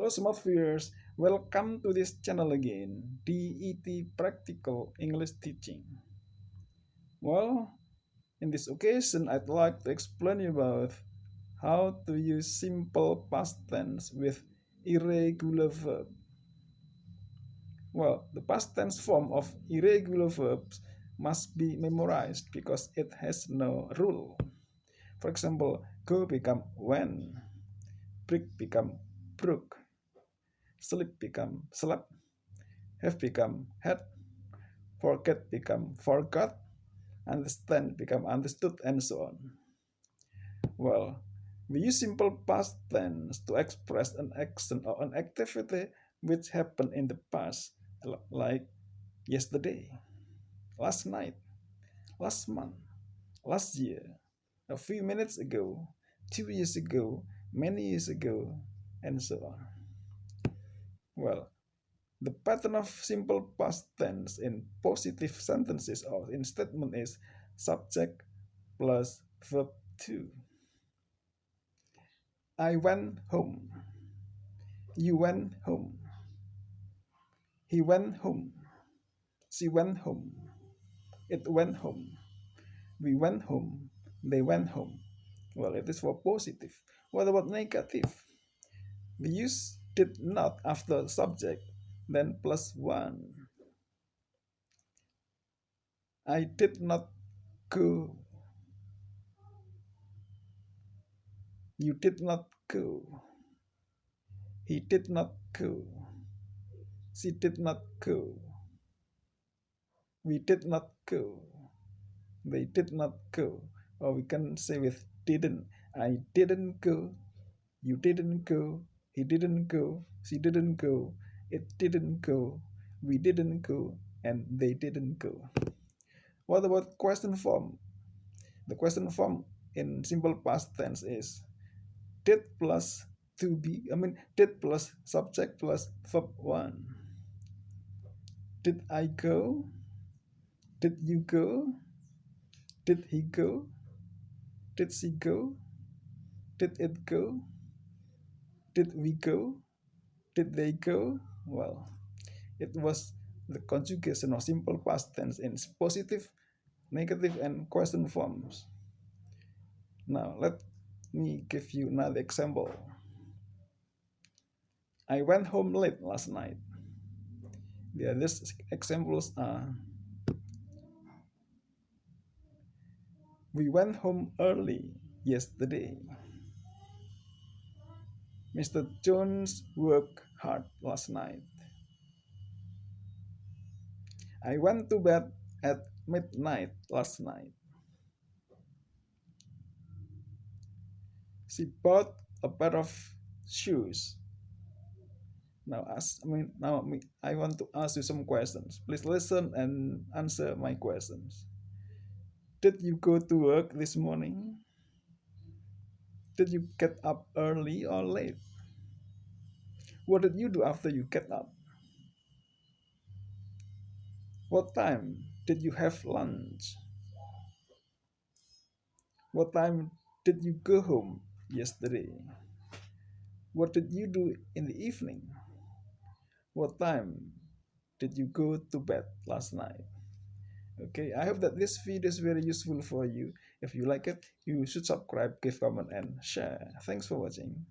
Hello smart viewers, welcome to this channel again, DET Practical English Teaching. Well, in this occasion I'd like to explain you about how to use simple past tense with irregular verb. Well, the past tense form of irregular verbs must be memorized because it has no rule. For example, go become went, break become broke, sleep become slept, have become had, forget become forgot, understand become understood, and so on. Well, we use simple past tense to express an action or an activity which happened in the past, like yesterday, last night, last month, last year, a few minutes ago, 2 years ago, many years ago, and so on. Well, the pattern of simple past tense in positive sentences or in statement is subject plus verb to. I went home. You went home. He went home. She went home. It went home. We went home. They went home. Well, it is for positive. What about negative? We use did not after subject, then plus one. I did not go. You did not go. He did not go. She did not go. We did not go. They did not go. Or we can say with didn't. I didn't go. You didn't go. He didn't go. She didn't go. It didn't go. We didn't go. And they didn't go. What about question form? The question form in simple past tense is did plus to be. Did plus subject plus verb 1. Did I go? Did you go? Did he go? Did she go? Did it go? Did we go? Did they go? Well, it was the conjugation of simple past tense in positive, negative, and question forms. Now, let me give you another example. I went home late last night. The other examples are we went home early yesterday. Mr. Jones worked hard last night. I went to bed at midnight last night. She bought a pair of shoes. I want to ask you some questions. Please listen and answer my questions. Did you go to work this morning? Did you get up early or late? What did you do after you get up? What time did you have lunch? What time did you go home yesterday? What did you do in the evening? What time did you go to bed last night? Okay, I hope that this video is very useful for you. If you like it, you should subscribe, give comment, and share. Thanks for watching.